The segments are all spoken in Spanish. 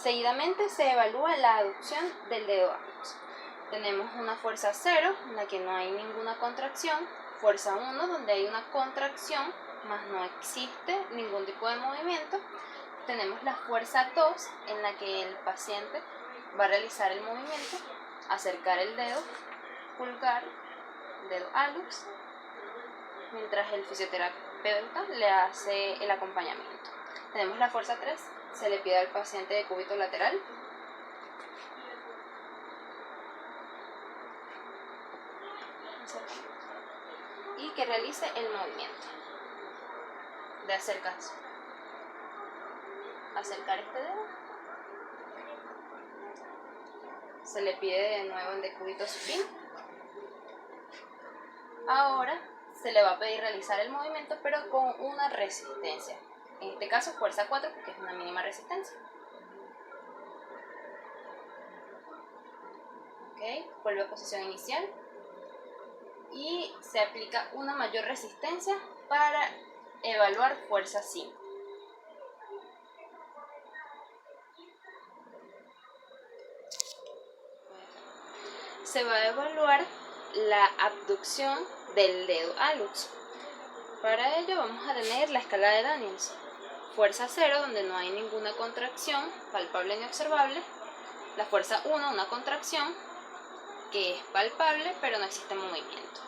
Seguidamente se evalúa la aducción del dedo hálux. Tenemos una fuerza 0, en la que no hay ninguna contracción, fuerza 1, donde hay una contracción, más no existe ningún tipo de movimiento. Tenemos la fuerza 2, en la que el paciente va a realizar el movimiento, acercar el dedo pulgar, dedo hálux, mientras el fisioterapeuta le hace el acompañamiento. Tenemos la fuerza 3, se le pide al paciente decúbito lateral. Y que realice el movimiento de acercarse. Acercar este dedo. Se le pide de nuevo en decúbito supino. Ahora se le va a pedir realizar el movimiento, pero con una resistencia. En este caso fuerza 4, porque es una mínima resistencia. Okay. Vuelve a posición inicial. Y se aplica una mayor resistencia para evaluar fuerza 5. Se va a evaluar la abducción del dedo hálux. Para ello vamos a tener la escala de Daniels. Fuerza 0, donde no hay ninguna contracción palpable ni observable. La fuerza 1, una contracción que es palpable pero no existe movimiento.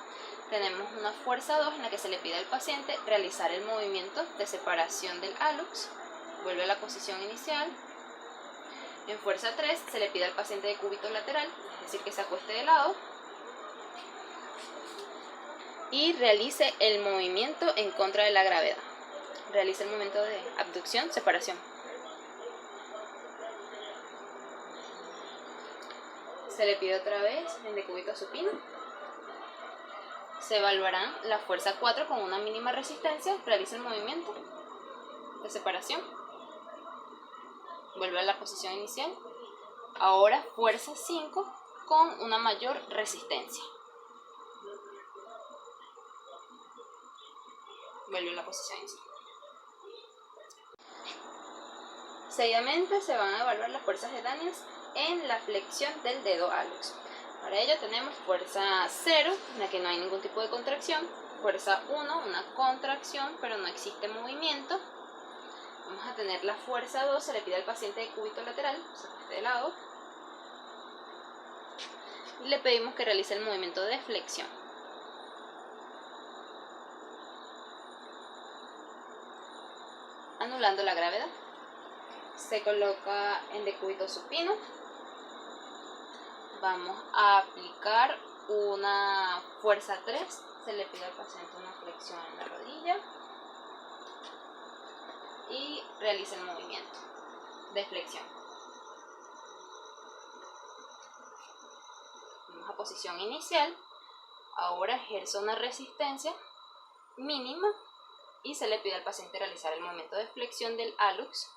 Tenemos una fuerza 2, en la que se le pide al paciente realizar el movimiento de separación del hálux. Vuelve a la posición inicial. En fuerza 3 se le pide al paciente decúbito lateral, es decir, que se acueste de lado y realice el movimiento en contra de la gravedad. Realice el movimiento de abducción, separación. Se le pide otra vez en decúbito supino. Se evaluarán la fuerza 4 con una mínima resistencia. Realiza el movimiento de separación. Vuelve a la posición inicial. Ahora fuerza 5 con una mayor resistencia. Vuelve a la posición inicial. Seguidamente se van a evaluar las fuerzas de Daniels en la flexión del dedo hálux. Para ello tenemos fuerza 0, en la que no hay ningún tipo de contracción. Fuerza 1, una contracción, pero no existe movimiento. Vamos a tener la fuerza 2, se le pide al paciente decúbito lateral, se acueste de lado. Y le pedimos que realice el movimiento de flexión. Anulando la gravedad. Se coloca en decúbito supino. Vamos a aplicar una fuerza 3. Se le pide al paciente una flexión en la rodilla. Y realiza el movimiento de flexión. Vamos a posición inicial. Ahora ejerce una resistencia mínima y se le pide al paciente realizar el movimiento de flexión del hálux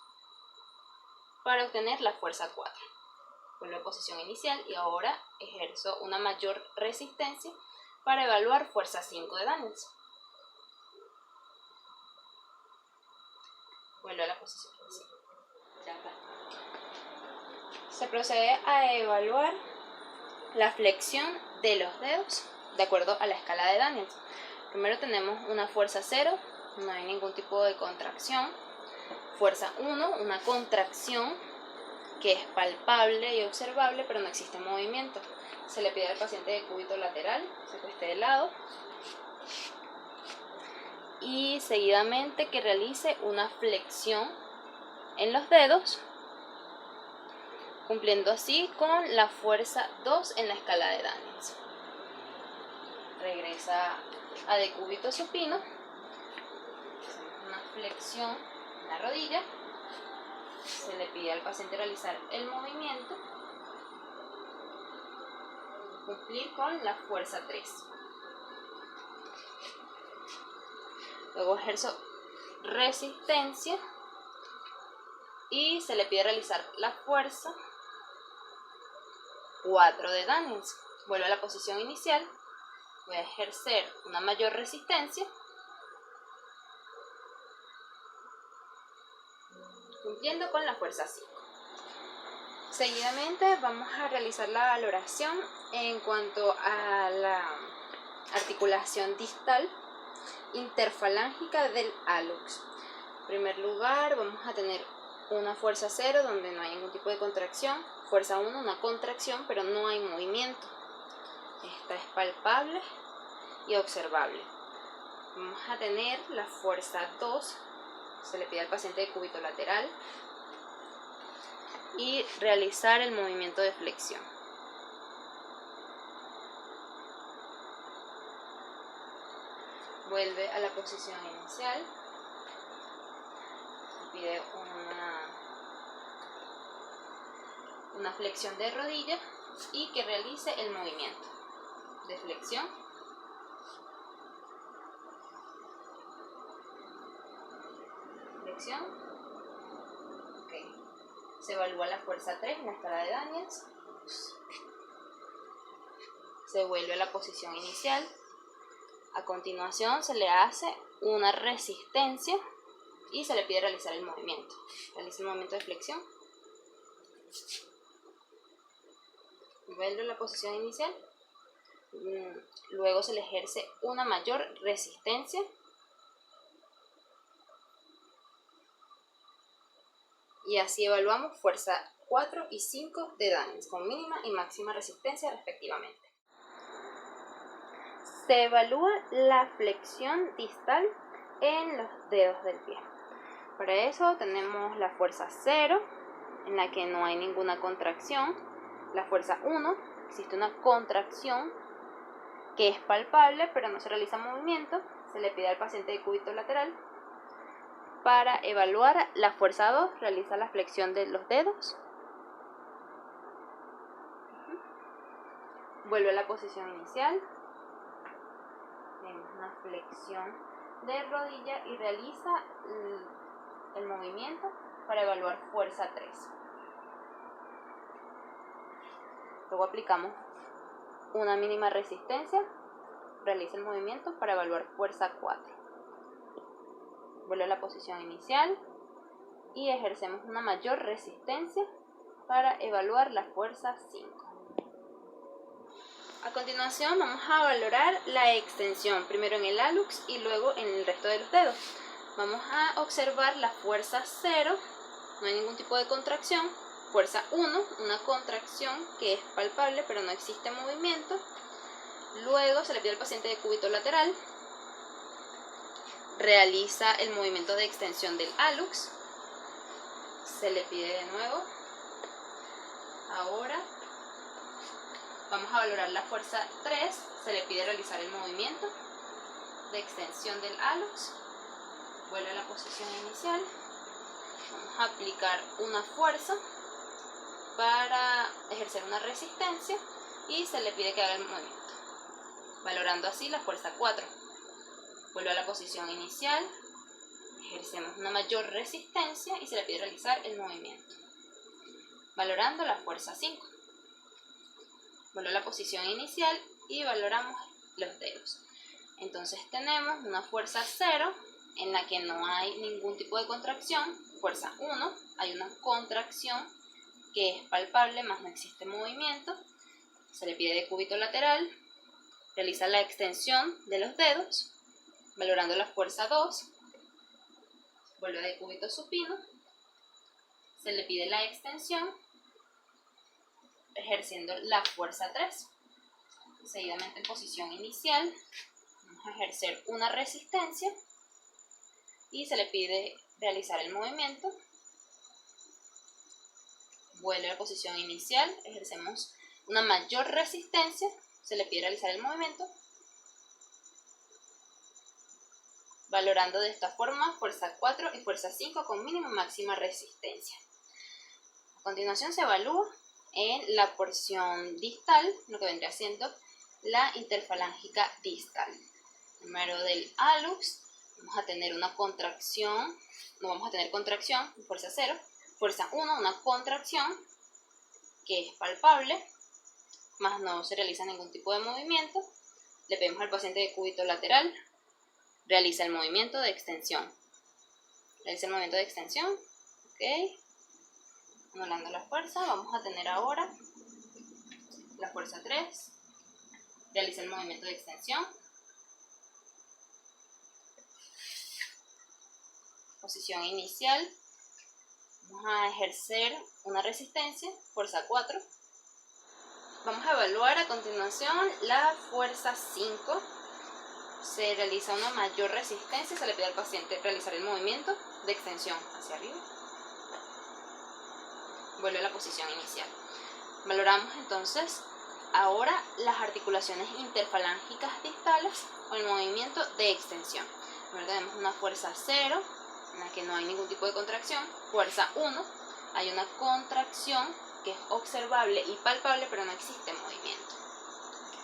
para obtener la fuerza 4. Vuelvo a posición inicial y ahora ejerzo una mayor resistencia para evaluar fuerza 5 de Daniels. Vuelvo a la posición inicial. Ya está. Se procede a evaluar la flexión de los dedos de acuerdo a la escala de Daniels. Primero tenemos una fuerza 0, no hay ningún tipo de contracción. Fuerza 1, una contracción que es palpable y observable, pero no existe movimiento. Se le pide al paciente decúbito lateral, se acueste de lado. Y seguidamente que realice una flexión en los dedos, cumpliendo así con la fuerza 2 en la escala de Daniels. Regresa a decúbito supino. Hacemos una flexión en la rodilla. Se le pide al paciente realizar el movimiento, cumplir con la fuerza 3. Luego ejerzo resistencia y se le pide realizar la fuerza 4 de Daniels. Vuelvo a la posición inicial. Voy a ejercer una mayor resistencia, cumpliendo con la fuerza 5. Seguidamente vamos a realizar la valoración en cuanto a la articulación distal interfalángica del hallux. En primer lugar vamos a tener una fuerza 0 donde no hay ningún tipo de contracción, fuerza 1 una contracción pero no hay movimiento. Esta es palpable y observable. Vamos a tener la fuerza 2, se le pide al paciente decúbito lateral y realizar el movimiento de flexión. Vuelve a la posición inicial, se pide una flexión de rodilla y que realice el movimiento de flexión. Flexión. Okay. Se evalúa la fuerza 3 en la escala de Daniels. Se vuelve a la posición inicial. A continuación se le hace una resistencia y se le pide realizar el movimiento. Realiza el movimiento de flexión. Vuelve a la posición inicial. Luego se le ejerce una mayor resistencia. Y así evaluamos fuerza 4 y 5 de Daniels con mínima y máxima resistencia respectivamente. Se evalúa la flexión distal en los dedos del pie. Para eso tenemos la fuerza 0, en la que no hay ninguna contracción. La fuerza 1, existe una contracción que es palpable pero no se realiza movimiento. Se le pide al paciente decúbito lateral. Para evaluar la fuerza 2, realiza la flexión de los dedos. Vuelve a la posición inicial. Tenemos una flexión de rodilla y realiza el movimiento para evaluar fuerza 3. Luego aplicamos una mínima resistencia. Realiza el movimiento para evaluar fuerza 4. Vuelve a la posición inicial y ejercemos una mayor resistencia para evaluar la fuerza 5. A continuación vamos a valorar la extensión, primero en el hallux y luego en el resto de los dedos. Vamos a observar la fuerza 0, no hay ningún tipo de contracción. Fuerza 1, una contracción que es palpable pero no existe movimiento. Luego se le pide al paciente decúbito lateral. Realiza el movimiento de extensión del hallux. Se le pide de nuevo. Ahora vamos a valorar la fuerza 3. Se le pide realizar el movimiento de extensión del hallux. Vuelve a la posición inicial. Vamos a aplicar una fuerza para ejercer una resistencia y se le pide que haga el movimiento, valorando así la fuerza 4. Vuelve a la posición inicial, ejercemos una mayor resistencia y se le pide realizar el movimiento, valorando la fuerza 5. Vuelve a la posición inicial y valoramos los dedos. Entonces tenemos una fuerza 0 en la que no hay ningún tipo de contracción. Fuerza 1, hay una contracción que es palpable, más no existe movimiento. Se le pide decúbito lateral, realiza la extensión de los dedos, valorando la fuerza 2, vuelve a decúbito supino, se le pide la extensión, ejerciendo la fuerza 3. Seguidamente en posición inicial, vamos a ejercer una resistencia y se le pide realizar el movimiento. Vuelve a la posición inicial, ejercemos una mayor resistencia, se le pide realizar el movimiento, valorando de esta forma fuerza 4 y fuerza 5 con mínima y máxima resistencia. A continuación se evalúa en la porción distal, lo que vendría siendo la interfalángica distal. Primero del hallux, vamos a tener una contracción, no vamos a tener contracción, fuerza 0. Fuerza 1, una contracción que es palpable, más no se realiza ningún tipo de movimiento. Le pedimos al paciente decúbito lateral, realiza el movimiento de extensión. Realiza el movimiento de extensión, ok. Anulando la fuerza, vamos a tener ahora la fuerza 3. Realiza el movimiento de extensión. Posición inicial. Vamos a ejercer una resistencia, fuerza 4. Vamos a evaluar a continuación la fuerza 5. Se realiza una mayor resistencia, se le pide al paciente realizar el movimiento de extensión hacia arriba. Vuelve a la posición inicial. Valoramos entonces ahora las articulaciones interfalángicas distales con el movimiento de extensión. Primero tenemos una fuerza 0, en la que no hay ningún tipo de contracción. Fuerza 1, hay una contracción que es observable y palpable, pero no existe movimiento.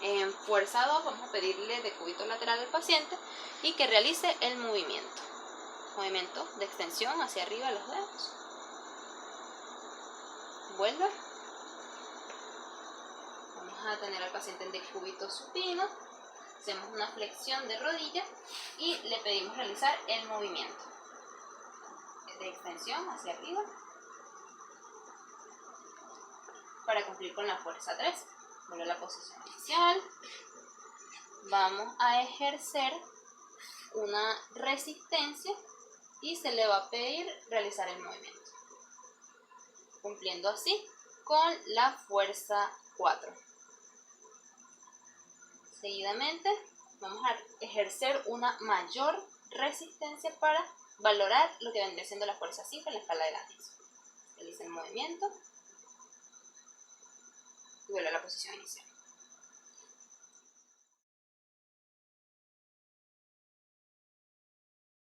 En fuerza 2 vamos a pedirle decúbito lateral al paciente y que realice el movimiento. Movimiento de extensión hacia arriba de los dedos. Vuelve. Vamos a tener al paciente en decúbito supino. Hacemos una flexión de rodilla y le pedimos realizar el movimiento de extensión hacia arriba para cumplir con la fuerza 3. Vuelve a la posición inicial. Vamos a ejercer una resistencia y se le va a pedir realizar el movimiento, cumpliendo así con la fuerza 4. Seguidamente vamos a ejercer una mayor resistencia para valorar lo que vendría siendo la fuerza 5 en la escala de Daniels. Realiza el movimiento y vuelve a la posición inicial.